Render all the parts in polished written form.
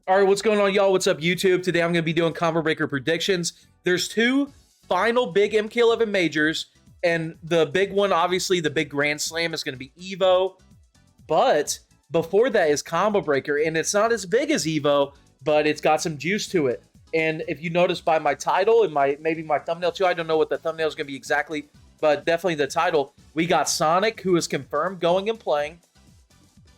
All right, what's going on, y'all? What's up, YouTube? Today I'm going to be doing Combo Breaker predictions. There's two final big MK11 majors, and the big one, obviously, the big Grand Slam is going to be EVO. But before that is Combo Breaker, and it's not as big as EVO, but it's got some juice to it. And if you notice by my title and maybe my thumbnail too, I don't know what the thumbnail is going to be exactly, but definitely the title, we got Sonic, who is confirmed going and playing.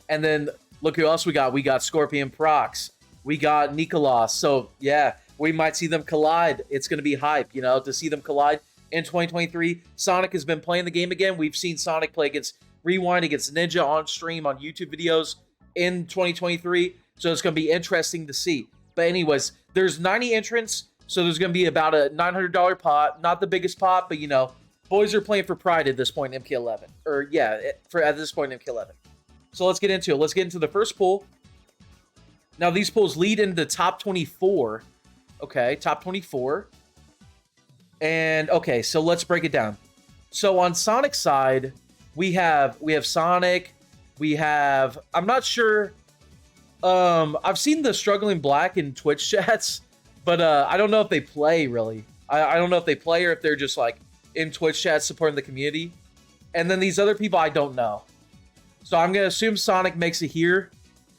And then look who else we got. We got Scorpion Prox. We got Nicolas. So, yeah, we might see them collide. It's going to be hype, you know, to see them collide in 2023. Sonic has been playing the game again. We've seen Sonic play against Rewind, against Ninja on stream on YouTube videos in 2023. So it's going to be interesting to see. But anyways, there's 90 entrants. So there's going to be about a $900 pot. Not the biggest pot, but, you know, boys are playing for pride at this point in MK11. Or, yeah, at this point in MK11. So let's get into it. Let's get into the first pool. Now, these pools lead into the top 24. Okay, top 24. And, okay, so let's break it down. So on Sonic's side, we have Sonic. We have, I'm not sure. I've seen the Struggling Black in Twitch chats, but I don't know if they play, really. I don't know if they play or if they're just, like, in Twitch chats supporting the community. And then these other people, I don't know. So I'm going to assume Sonic makes it here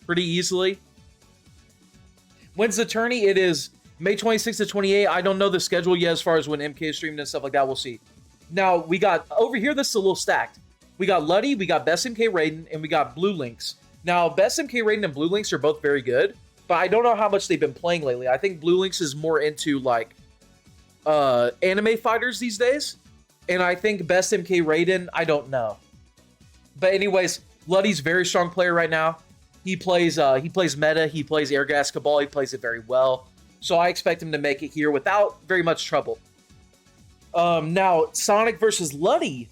pretty easily. When's the tourney? It is May 26th to 28th. I don't know the schedule yet as far as when MK is streaming and stuff like that. We'll see. Now, we got, over here, this is a little stacked. We got Luddy, we got Best MK Raiden, and we got Blue Lynx. Now, Best MK Raiden and Blue Lynx are both very good, but I don't know how much they've been playing lately. I think Blue Lynx is more into, like, anime fighters these days. And I think Best MK Raiden, I don't know. But anyways, Luddy's a very strong player right now. He plays meta, he plays Air Gas Cabal, he plays it very well. So I expect him to make it here without very much trouble. Now, Sonic versus Luddy.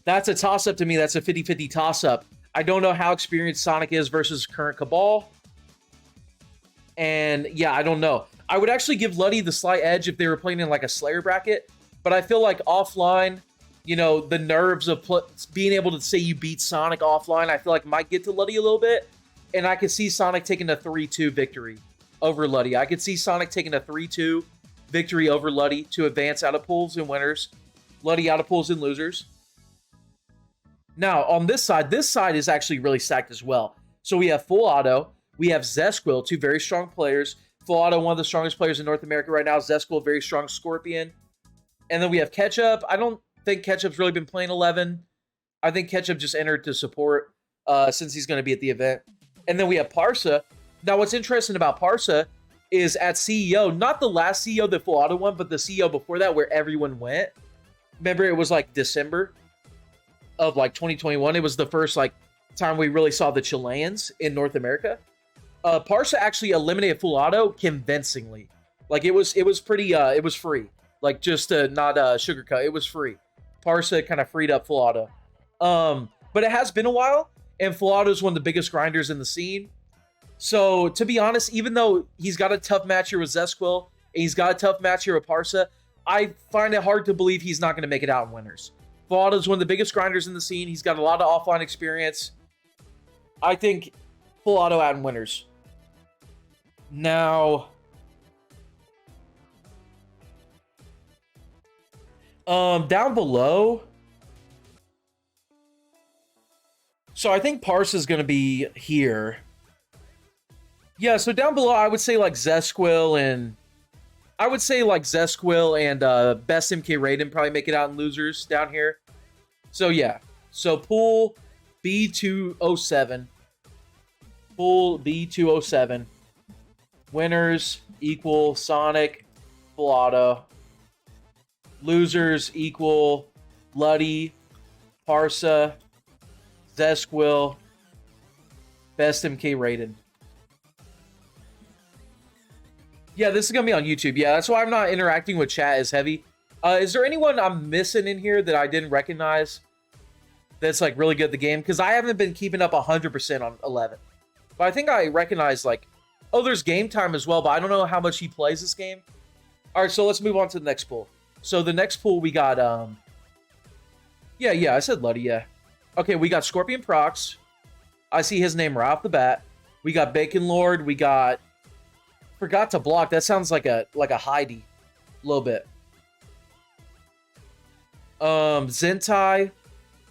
That's a toss-up to me. That's a 50-50 toss-up. I don't know how experienced Sonic is versus current Cabal. And, yeah, I don't know. I would actually give Luddy the slight edge if they were playing in, like, a Slayer bracket. But I feel like offline, you know, the nerves of being able to say you beat Sonic offline, I feel like might get to Luddy a little bit. And I could see Sonic taking a 3-2 victory over Luddy. I could see Sonic taking a 3-2 victory over Luddy to advance out of pools and winners. Luddy out of pools and losers. Now, on this side is actually really stacked as well. So we have Full Auto. We have Zesquil, two very strong players. Full Auto, one of the strongest players in North America right now. Zesquil, very strong Scorpion. And then we have Ketchup. I don't think Ketchup's really been playing 11. I think Ketchup just entered to support since he's going to be at the event. And then we have Parsa. Now, what's interesting about Parsa is at CEO, not the last CEO that Full Auto won, but the CEO before that where everyone went. Remember, it was like December of like 2021. It was the first like time we really saw the Chileans in North America. Parsa actually eliminated Full Auto convincingly. Like it was pretty, it was free. Like just not sugarcoat, it was free. Parsa kind of freed up Full Auto. But it has been a while, and Full Auto is one of the biggest grinders in the scene. So, to be honest, even though he's got a tough match here with Zesquil, and he's got a tough match here with Parsa, I find it hard to believe he's not going to make it out in winners. Full Auto is one of the biggest grinders in the scene. He's got a lot of offline experience. I think Full Auto out in winners. Now, down below, so I think Parsa is going to be here. Yeah, so down below, I would say like Zesquil and Best MK Raiden probably make it out in losers down here. So yeah, so pool B207, pool B207, winners equal Sonic, Full Auto. Losers equal Luddy, Parsa, Zesquil, Best MK Raiden. Yeah, this is going to be on YouTube. Yeah, that's why I'm not interacting with chat as heavy. Is there anyone I'm missing in here that I didn't recognize that's like really good at the game? Because I haven't been keeping up 100% on 11. But I think I recognize like, oh, there's game time as well, but I don't know how much he plays this game. All right, so let's move on to the next pool. So the next pool we got, yeah, I said Luddy, yeah. Okay, we got Scorpion Prox. I see his name right off the bat. We got Bacon Lord. We got... Forgot to block. That sounds like a Heidi. A little bit. Zentai.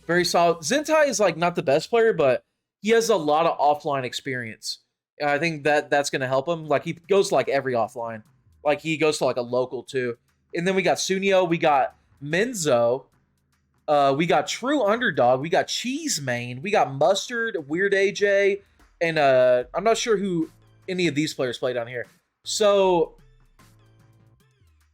Very solid. Zentai is like not the best player, but he has a lot of offline experience. And I think that's going to help him. Like he goes to like every offline. Like he goes to like a local too. And then we got Sunio. We got Menzo. We got True Underdog. We got Cheese Main. We got Mustard, Weird AJ, and I'm not sure who any of these players play down here. So,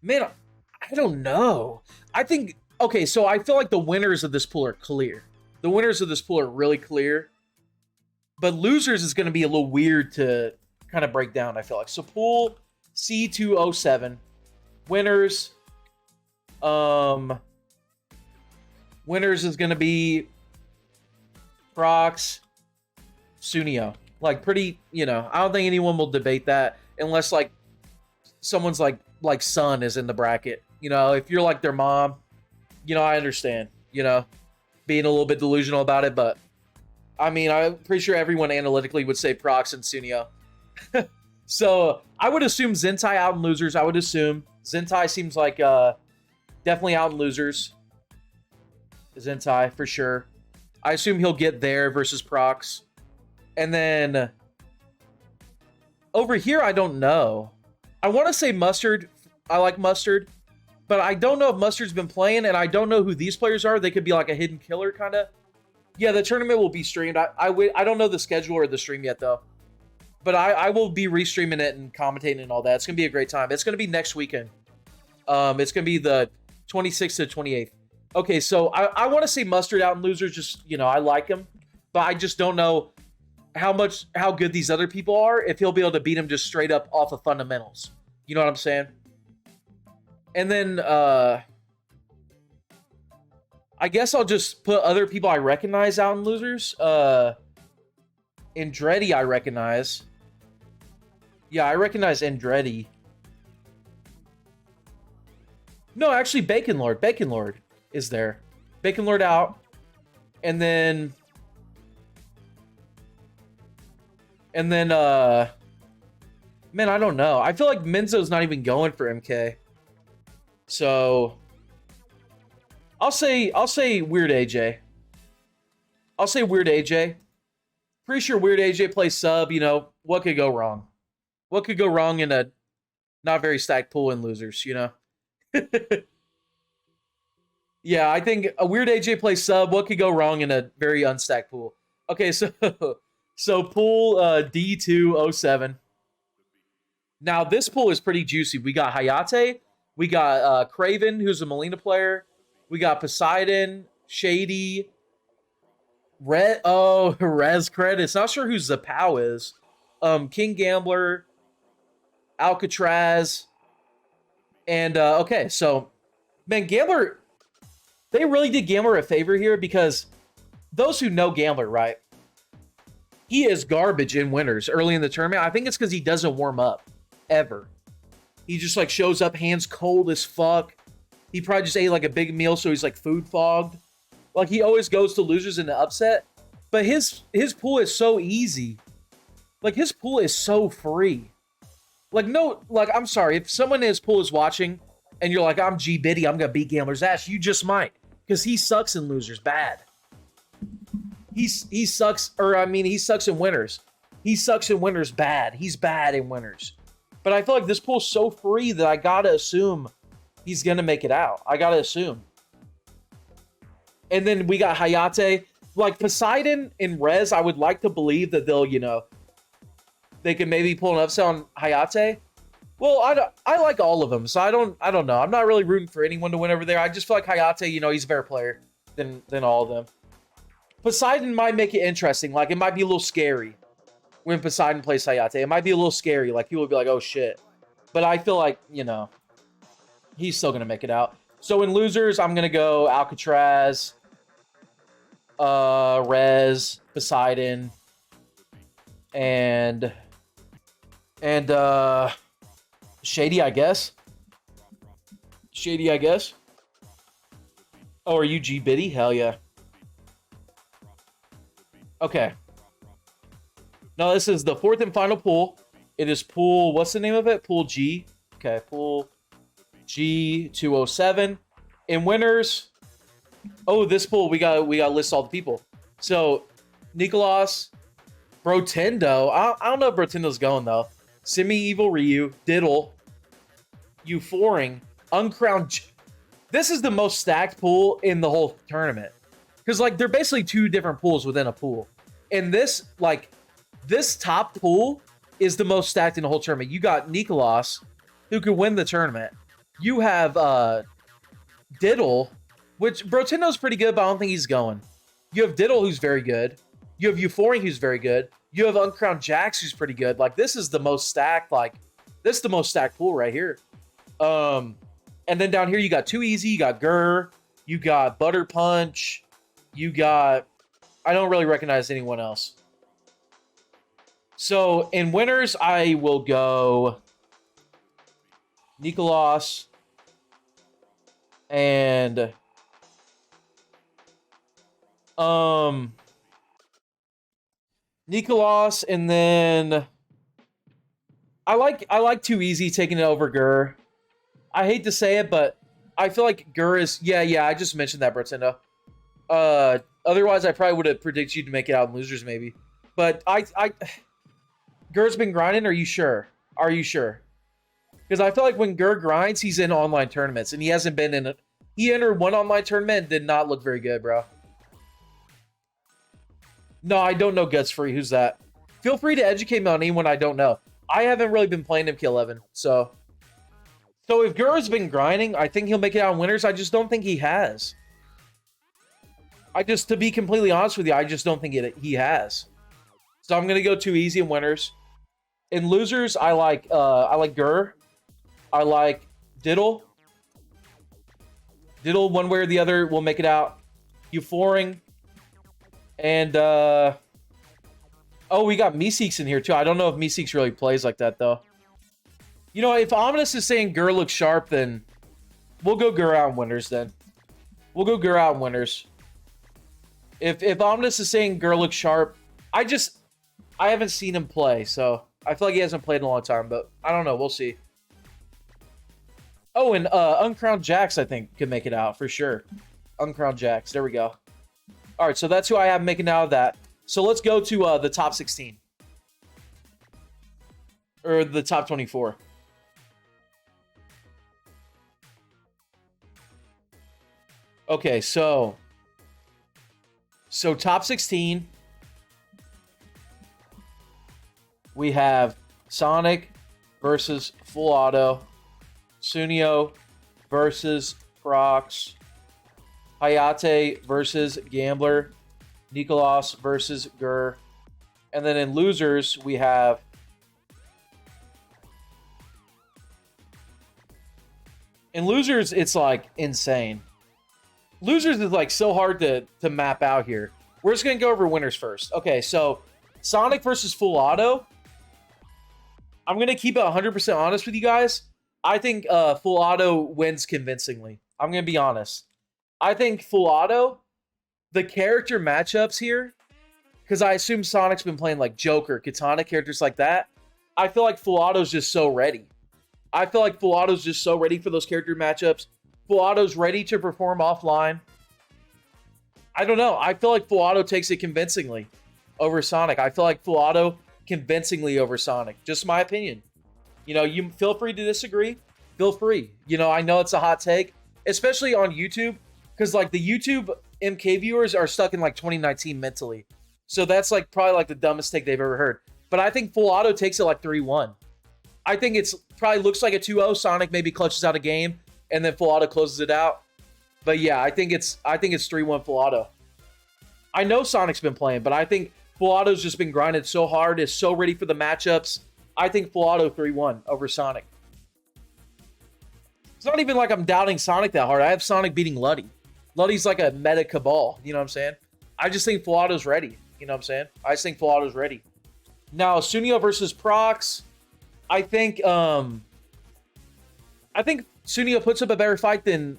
man, I don't know. I think, okay, so I feel like the winners of this pool are clear. The winners of this pool are really clear. But losers is going to be a little weird to kind of break down, I feel like. So, pool C207. Winners. Winners is going to be Prox, Sunio. Like, pretty, you know, I don't think anyone will debate that unless, like, someone's, like son is in the bracket. You know, if you're, like, their mom, you know, I understand, you know, being a little bit delusional about it. But, I mean, I'm pretty sure everyone analytically would say Prox and Sunio. So, I would assume Zentai out in losers. I would assume. Zentai seems like definitely out in losers. Zentai, for sure. I assume he'll get there versus Prox. And then over here, I don't know. I want to say Mustard. I like Mustard. But I don't know if Mustard's been playing, and I don't know who these players are. They could be like a hidden killer, kind of. Yeah, the tournament will be streamed. I don't know the schedule or the stream yet, though. But I will be restreaming it and commentating and all that. It's going to be a great time. It's going to be next weekend. It's going to be the 26th to 28th. Okay, so I want to say Mustard out in losers. Just, you know, I like him. But I just don't know how good these other people are, if he'll be able to beat him just straight up off of fundamentals. You know what I'm saying? And then, I guess I'll just put other people I recognize out in losers. Andretti I recognize. Yeah, I recognize Andretti. No, actually, Bacon Lord. Bacon Lord is there. Bacon Lord out. And then... man, I don't know. I feel like Menzo's not even going for MK. So... I'll say Weird AJ. I'll say Weird AJ. Pretty sure Weird AJ plays sub, you know. What could go wrong? What could go wrong in a not very stacked pool in losers, you know? Yeah, I think a Weird AJ plays sub. What could go wrong in a very unstacked pool? Okay, so pool D207. Now, this pool is pretty juicy. We got Hayate. We got Craven, who's a Molina player. We got Poseidon, Shady, Rez Credits. Not sure who Zapow is. King Gambler, Alcatraz, and okay, so man, Gambler, they really did Gambler a favor here, because those who know Gambler, right? He is garbage in winners early in the tournament. I think it's because he doesn't warm up ever. He just like shows up hands cold as fuck. He probably just ate like a big meal, so he's like food fogged. Like he always goes to losers in the upset. But his pool is so easy. Like his pool is so free. Like no, like I'm sorry, if someone in his pool is watching and you're like, I'm G Biddy, I'm gonna beat Gambler's ass, you just might. Because he sucks in losers bad. He sucks, or I mean he sucks in winners. He sucks in winners bad. He's bad in winners. But I feel like this pool's so free that I gotta assume he's gonna make it out. I gotta assume. And then we got Hayate. Like Poseidon and Rez, I would like to believe that they'll, you know, they can maybe pull an upset on Hayate. Well, I like all of them, so I don't know. I'm not really rooting for anyone to win over there. I just feel like Hayate, you know, he's a better player than all of them. Poseidon might make it interesting. Like it might be a little scary when Poseidon plays Hayate. It might be a little scary. Like people would be like, oh shit. But I feel like, you know, he's still gonna make it out. So in losers, I'm gonna go Alcatraz, Rez, Poseidon, and Shady, I guess. Shady, I guess. Oh, are you G Biddy? Hell yeah. Okay. No, this is the fourth and final pool. It is pool, what's the name of it? Pool G. Okay, pool G 207. In winners, oh, this pool, we got to list all the people. So, Nicholas, Brotendo. I don't know if Brotendo's going, though. Semi-Evil Ryu, Diddle, Euphoring, Uncrowned. This is the most stacked pool in the whole tournament. Because, like, they're basically two different pools within a pool. And this, like, this top pool is the most stacked in the whole tournament. You got Nicholas, who could win the tournament. You have Diddle, which Brotendo's pretty good, but I don't think he's going. You have Diddle, who's very good. You have Euphoring, who's very good. You have Uncrowned Jax, who's pretty good. Like, this is the most stacked, like, this is the most stacked pool right here. And then down here, you got Too Easy, you got Gurr, you got Butter Punch, you got, I don't really recognize anyone else. So, in winners, I will go Nicholas and Nicholas, and then I like Too Easy taking it over Gurr. I hate to say it, but I feel like Gurr is I just mentioned that, Brotendo. Otherwise I probably would have predicted you to make it out in losers maybe. But Gurr's been grinding, are you sure? Are you sure? Because I feel like when Gurr grinds, he's in online tournaments, and he hasn't been in it. He entered one online tournament and did not look very good, bro. No, I don't know Guts Free. Who's that? Feel free to educate me on anyone I don't know. I haven't really been playing MK11, so if Gurr's been grinding, I think he'll make it out in winners. I just don't think he has. To be completely honest with you, I just don't think he has. So I'm gonna go Too Easy in winners. In losers, I like Gurr. I like Diddle. Diddle, one way or the other, will make it out. Euphoring. And, oh, we got Meeseeks in here, too. I don't know if Meeseeks really plays like that, though. You know, if Ominous is saying Gurr looks sharp, then we'll go Gurr out in winners, then. We'll go Gurr out in winners. If Ominous is saying Gurr looks sharp, I haven't seen him play, so I feel like he hasn't played in a long time, but I don't know. We'll see. Oh, and Uncrowned Jax, I think, could make it out for sure. Uncrowned Jax. There we go. All right, so that's who I have making out of that. So let's go to the top 16. Or the top 24. Okay, so top 16. We have Sonic versus Full Auto. Sunio versus Prox. Hayate versus Gambler. Nicholas versus Gurr. And then in losers, we have it's like insane. Losers is like so hard to map out here. We're just gonna go over winners first. Okay, so Sonic versus Full Auto. I'm gonna keep it 100% honest with you guys. I think Full Auto wins convincingly. I'm gonna be honest. I think Full Auto, the character matchups here, because I assume Sonic's been playing like Joker, Katana, characters like that. I feel like Full Auto's just so ready. I feel like Full Auto's just so ready for those character matchups. Full Auto's ready to perform offline. I don't know. I feel like Full Auto takes it convincingly over Sonic. I feel like Full Auto convincingly over Sonic. Just my opinion. You know, you feel free to disagree. Feel free. You know, I know it's a hot take, especially on YouTube, because like the YouTube MK viewers are stuck in like 2019 mentally. So that's like probably like the dumbest take they've ever heard. But I think Full Auto takes it like 3-1. I think it's probably looks like a 2-0. Sonic maybe clutches out a game and then Full Auto closes it out. But yeah, I think it's 3-1 Full Auto. I know Sonic's been playing, but I think Full Auto's just been grinding so hard, is so ready for the matchups. I think Full Auto 3-1 over Sonic. It's not even like I'm doubting Sonic that hard. I have Sonic beating Luddy. Luddy's like a meta cabal, you know what I'm saying? I just think Full Auto's ready, you know what I'm saying? I just think Full Auto's ready. Now, Sunio versus Prox. I think Sunio puts up a better fight than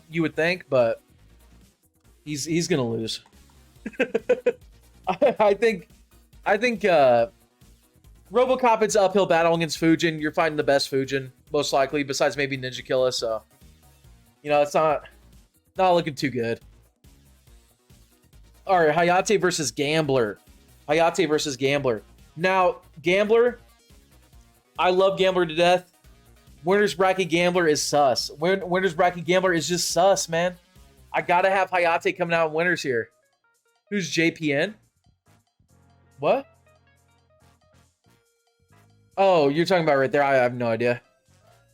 you would think, but he's gonna lose. I think I think RoboCop, it's uphill battle against Fujin. You're fighting the best Fujin, most likely, besides maybe Ninja Killa. So, you know, it's not looking too good. All right, Hayate versus Gambler. Hayate versus Gambler. Now, Gambler, I love Gambler to death. Winner's Bracket Gambler is sus. Winner's Bracket Gambler is just sus, man. I gotta have Hayate coming out in winners here. Who's JPN? What? Oh, you're talking about right there. I have no idea.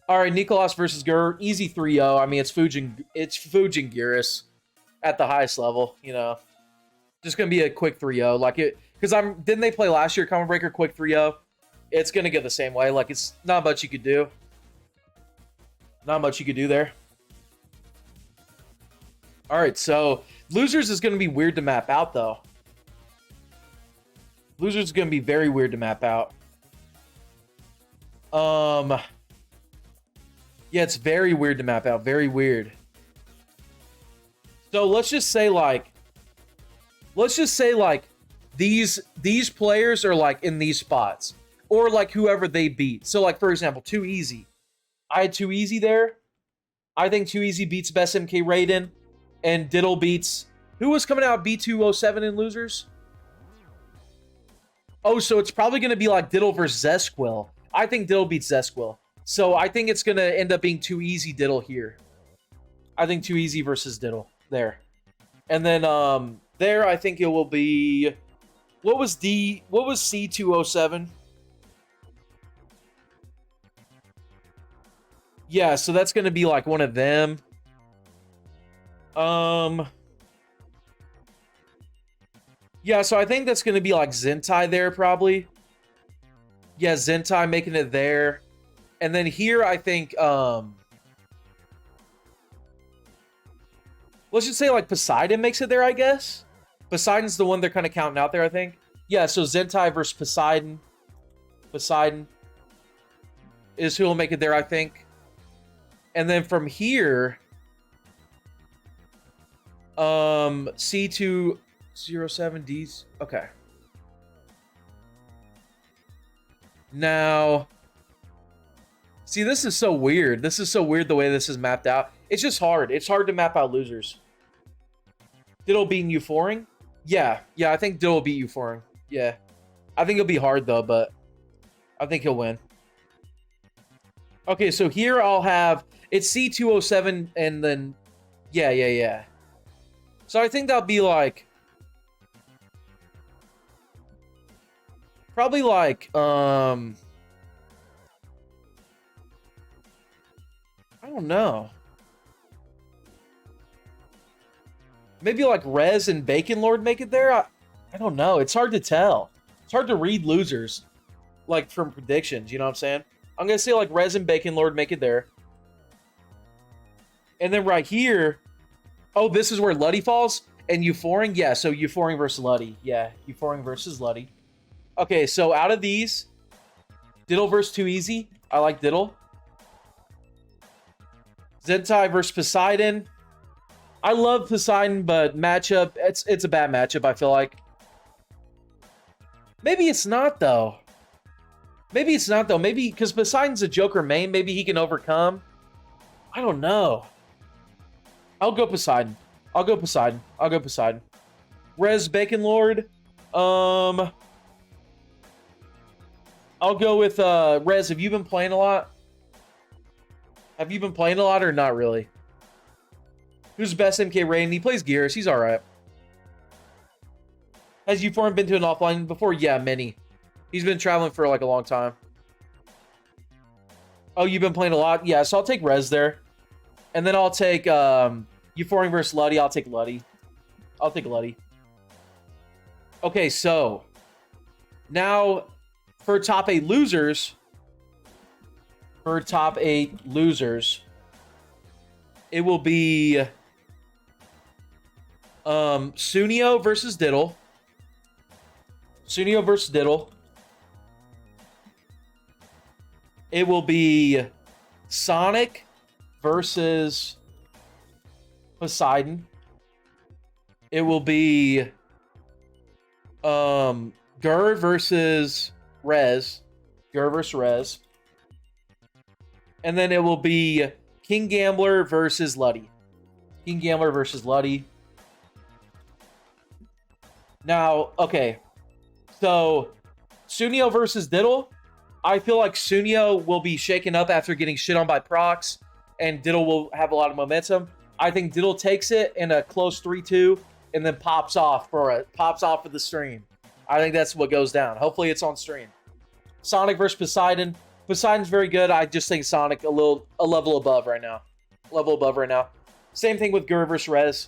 All right, Nicolas versus Gur. Easy 3-0. I mean, it's Fujin Gyrus at the highest level, you know. Just going to be a quick 3-0. Like it, because didn't they play last year, Combo Breaker, quick 3-0? It's going to go the same way. Like, it's not much you could do. Not much you could do there. All right, so Losers is going to be weird to map out, though. Losers is going to be very weird to map out. Yeah, it's very weird to map out. Very weird. So let's just say like these players are like in these spots, or like whoever they beat. So like, for example, Too Easy. I had Too Easy there. I think Too Easy beats Best MK Raiden, and Diddle beats, who was coming out B207 in Losers? Oh, so it's probably going to be like Diddle versus Zesquill. I think Diddle beats Zesquill. So I think it's going to end up being Too Easy Diddle here. I think Too Easy versus Diddle there. And then there I think it will be, what was C207? Yeah, so that's going to be like one of them. Yeah, so I think that's going to be like Zentai there probably. Yeah, Zentai making it there. And then here, I think, let's just say like Poseidon makes it there, I guess. Poseidon's the one they're kind of counting out there, I think. Yeah, so Zentai versus Poseidon. Poseidon is who will make it there, I think. And then from here, C207Ds. Okay. Now, see, this is so weird. This is so weird the way this is mapped out. It's just hard. It's hard to map out Losers. Diddle beating Euphoring? Yeah, I think Diddle will beat Euphoring. Yeah. I think it'll be hard, though, but I think he'll win. Okay, so here I'll have, it's C207, and then, yeah. So I think that'll be like, probably like, I don't know. Maybe like Rez and Bacon Lord make it there? I don't know. It's hard to tell. It's hard to read Losers, like, from predictions, you know what I'm saying? I'm going to say like Rez and Bacon Lord make it there. And then right here, oh, this is where Luddy falls? And Euphoring? Yeah, so Euphoring versus Luddy. Yeah, Euphoring versus Luddy. Okay, so out of these, Diddle versus Too Easy. I like Diddle. Zentai versus Poseidon. I love Poseidon, but matchup, it's a bad matchup, I feel like. Maybe it's not, though. Maybe it's not, though. Maybe, because Poseidon's a Joker main, maybe he can overcome. I don't know. I'll go Poseidon. I'll go Poseidon. Rez Bacon Lord. I'll go with Rez. Have you been playing a lot? Have you been playing a lot or not really? Who's best MK Raiden? He plays Gears. He's alright. Has Euphoria been to an offline before? Yeah, many. He's been traveling for like a long time. Oh, you've been playing a lot? Yeah, so I'll take Rez there. And then I'll take Euphoria versus Luddy. I'll take Luddy. Okay, so now for top 8 losers, it will be Sunio versus Diddle. It will be Sonic versus Poseidon. It will be Gur versus Rez. Gur versus Rez. And then it will be King Gambler versus Luddy. King Gambler versus Luddy. Now, okay. So, Sunio versus Diddle. I feel like Sunio will be shaken up after getting shit on by Prox, and Diddle will have a lot of momentum. I think Diddle takes it in a close 3-2 and then pops off for the stream. I think that's what goes down. Hopefully it's on stream. Sonic versus Poseidon. Poseidon's very good. I just think Sonic a level above right now. Same thing with Gur versus Rez.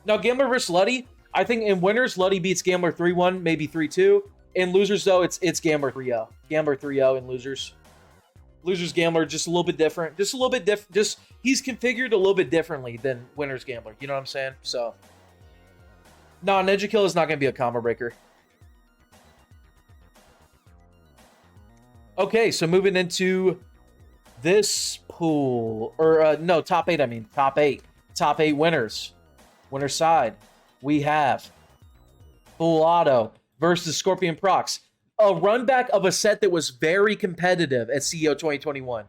Now, Gambler versus Luddy. I think in winners, Luddy beats Gambler 3-1, maybe 3-2. In losers, though, it's Gambler 3-0. Gambler 3-0 in losers. Losers Gambler just a little bit different. He's configured a little bit differently than winners Gambler. You know what I'm saying? So, no, Ninja Kill is not going to be a combo breaker. Okay, so moving into this pool. Or, no, top 8, I mean. Top 8. Top 8 winners. Winner side. We have Full Auto versus Scorpion Prox. A run back of a set that was very competitive at CEO 2021.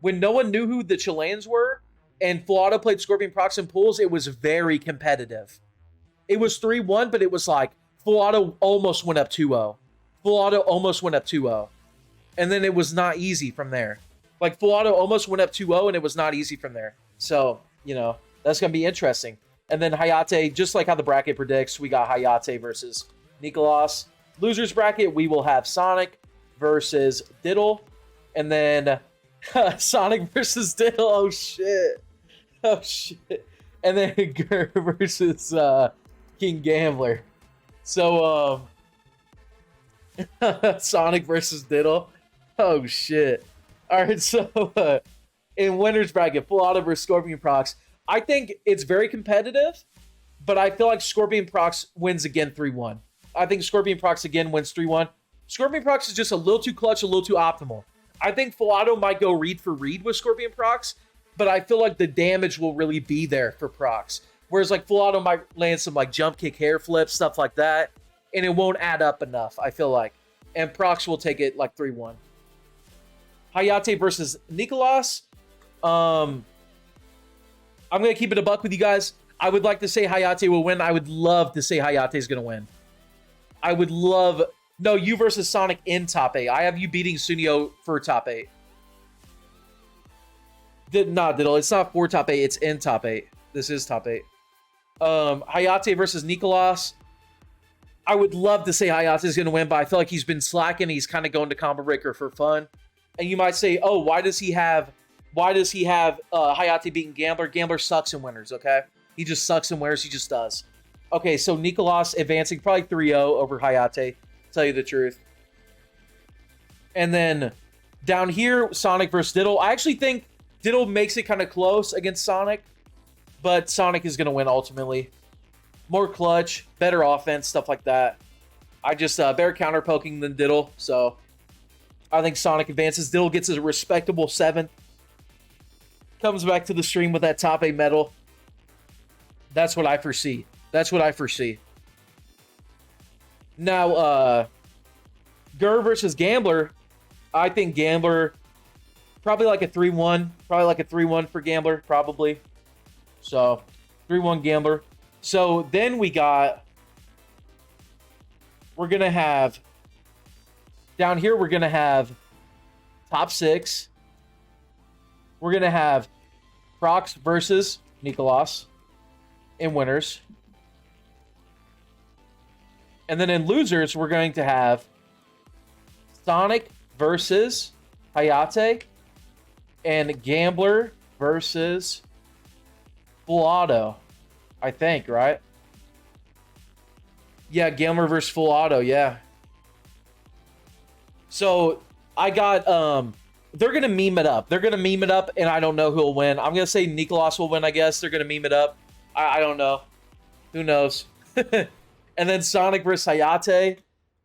When no one knew who the Chileans were, and Full Auto played Scorpion Prox in pools, it was very competitive. It was 3-1, but it was like Full Auto almost went up 2-0. And then it was not easy from there. Like, Full Auto almost went up 2-0, and it was not easy from there. So, you know, that's going to be interesting. And then Hayate, just like how the bracket predicts, we got Hayate versus Nicolas. Losers bracket, we will have Sonic versus Diddle. And then Sonic versus Diddle. Oh, shit. And then Gur versus King Gambler. So, Sonic versus Diddle. Oh, shit. All right, so in winners bracket, Full Auto versus Scorpion Prox. I think it's very competitive, but I feel like Scorpion Prox wins again 3-1. I think Scorpion Prox again wins 3-1. Scorpion Prox is just a little too clutch, a little too optimal. I think Full Auto might go read for read with Scorpion Prox, but I feel like the damage will really be there for Prox. Whereas like Full Auto might land some like jump kick, hair flips, stuff like that, and it won't add up enough, I feel like. And Prox will take it like 3-1. Hayate versus Nicolas. I'm going to keep it a buck with you guys. I would like to say Hayate will win. I would love to say Hayate is going to win. I would love... No, you versus Sonic in top 8. I have you beating Sunio for top 8. Diddle. It's not for top 8. It's in top 8. This is top 8. Hayate versus Nicolas. I would love to say Hayate is going to win, but I feel like he's been slacking. He's kind of going to Combo Breaker for fun. And you might say, oh, why does he have Hayate beating Gambler? Gambler sucks in winners, okay? He just sucks in winners. He just does. Okay, so Nicolas advancing probably 3-0 over Hayate, to tell you the truth. And then down here, Sonic versus Diddle. I actually think Diddle makes it kind of close against Sonic, but Sonic is going to win ultimately. More clutch, better offense, stuff like that. I just better counter poking than Diddle, so I think Sonic advances. Diddle gets a respectable 7th. Comes back to the stream with that top 8 medal. That's what I foresee. Now, Gur versus Gambler. I think Gambler, probably like a 3-1. Probably like a 3-1 for Gambler, probably. So, 3-1 Gambler. So, then we're going to have, down here, we're going to have top 6. We're going to have Prox versus Nicolas in winners. And then in losers, we're going to have Sonic versus Hayate and Gambler versus Full Auto, I think, right? Yeah, Gambler versus Full Auto, yeah. So I got, they're going to meme it up. And I don't know who will win. I'm going to say Nicolas will win, I guess. They're going to meme it up. I don't know. Who knows? And then Sonic versus Hayate.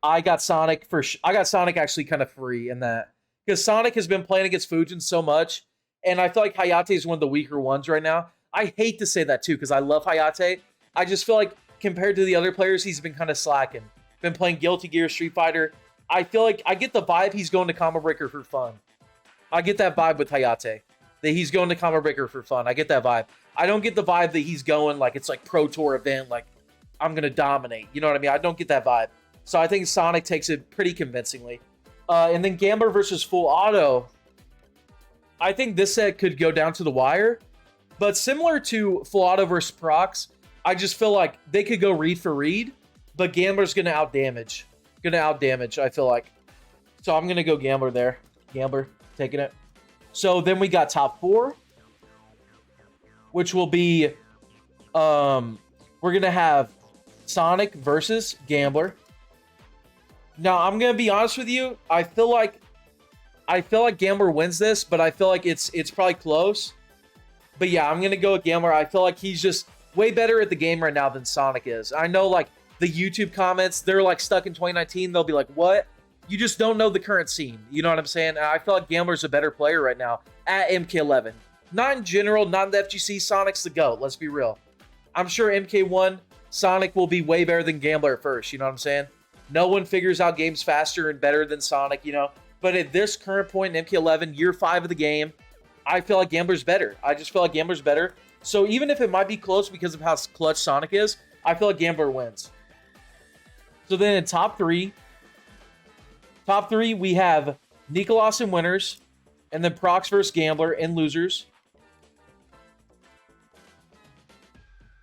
I got Sonic actually kind of free in that. Because Sonic has been playing against Fujin so much. And I feel like Hayate is one of the weaker ones right now. I hate to say that too, because I love Hayate. I just feel like compared to the other players, he's been kind of slacking. Been playing Guilty Gear, Street Fighter. I feel like I get the vibe he's going to Combo Breaker for fun. I get that vibe with Hayate. That he's going to Combo Breaker for fun. I get that vibe. I don't get the vibe that he's going like it's like Pro Tour event, like I'm going to dominate. You know what I mean? I don't get that vibe. So I think Sonic takes it pretty convincingly. And then Gambler versus Full Auto. I think this set could go down to the wire. But similar to Full Auto versus Prox, I just feel like they could go read for read. But Gambler's going to outdamage. I feel like. So I'm going to go Gambler there. Gambler, taking it. So then we got top 4. Which will be... we're going to have Sonic versus Gambler. Now, I'm going to be honest with you. I feel like Gambler wins this, but I feel like it's probably close. But yeah, I'm going to go with Gambler. I feel like he's just way better at the game right now than Sonic is. I know, like, the YouTube comments, they're, like, stuck in 2019. They'll be like, what? You just don't know the current scene. You know what I'm saying? And I feel like Gambler's a better player right now at MK11. Not in general, not in the FGC. Sonic's the GOAT. Let's be real. I'm sure MK1, Sonic will be way better than Gambler at first. You know what I'm saying? No one figures out games faster and better than Sonic, you know? But at this current point in MK11, year 5 of the game, I feel like Gambler's better. I just feel like Gambler's better. So even if it might be close because of how clutch Sonic is, I feel like Gambler wins. So then in top 3, we have Nicholas in winners, and then Prox versus Gambler in losers.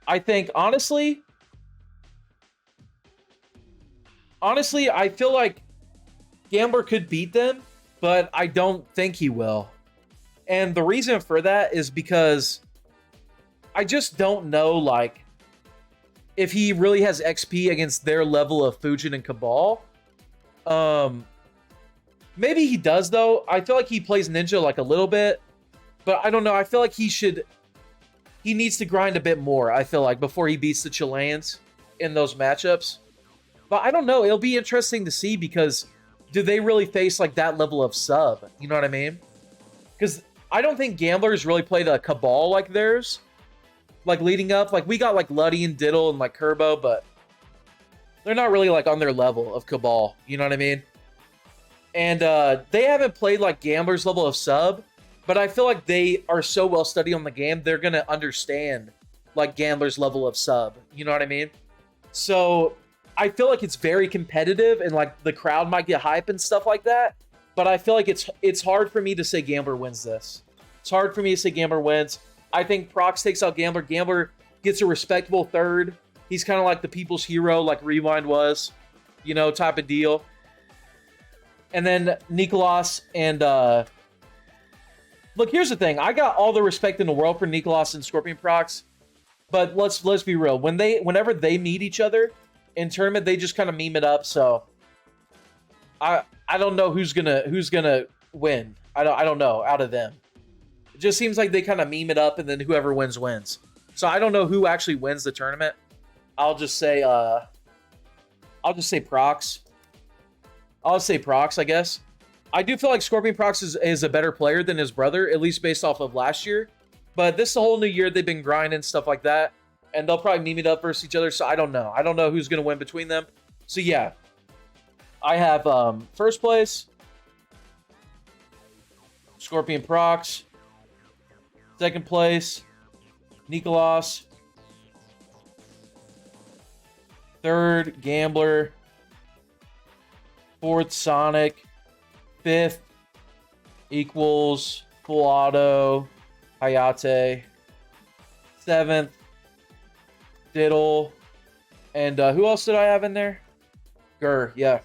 I think, honestly, I feel like Gambler could beat them, but I don't think he will. And the reason for that is because I just don't know, like, if he really has XP against their level of Fujin and Cabal. Maybe he does, though. I feel like he plays Ninja, like, a little bit. But I don't know. I feel like he needs to grind a bit more, I feel like, before he beats the Chileans in those matchups. But I don't know. It'll be interesting to see because do they really face like that level of sub? You know what I mean? Because I don't think Gamblers really played a Cabal like theirs. Like leading up. Like we got like Luddy and Diddle and like Kerbo, but they're not really like on their level of Cabal. You know what I mean? And they haven't played like Gamblers level of sub. But I feel like they are so well studied on the game, they're going to understand like Gamblers level of sub. You know what I mean? So I feel like it's very competitive and like the crowd might get hype and stuff like that. But I feel like it's hard for me to say Gambler wins this. It's hard for me to say Gambler wins. I think Prox takes out Gambler. Gambler gets a respectable third. He's kind of like the people's hero, like Rewind was, you know, type of deal. And then Nicholas and look, here's the thing. I got all the respect in the world for Nicholas and Scorpion Prox, but let's be real. Whenever they meet each other in tournament, they just kind of meme it up. So I don't know who's gonna win. I don't know out of them. It just seems like they kind of meme it up, and then whoever wins wins. So I don't know who actually wins the tournament. I'll just say Prox. I'll say Prox, I guess. I do feel like Scorpion Prox is a better player than his brother, at least based off of last year. But this is a whole new year. They've been grinding, stuff like that. And they'll probably meme it up versus each other, so I don't know. I don't know who's going to win between them. So, yeah. I have first place, Scorpion Prox. Second place, Nicholas. Third, Gambler. Fourth, Sonic. Fifth equals Full Auto, Hayate. Seventh, Diddle. And who else did I have in there? Gur, yeah.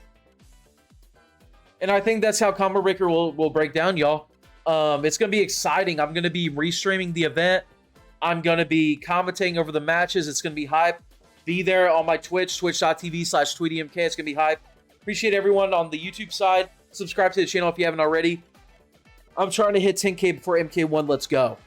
And I think that's how Combo Breaker will break down, y'all. It's going to be exciting. I'm going to be restreaming the event. I'm going to be commentating over the matches. It's going to be hype. Be there on my Twitch, twitch.tv/TweedyMK. It's going to be hype. Appreciate everyone on the YouTube side. Subscribe to the channel if you haven't already. I'm trying to hit 10K before MK1. Let's go.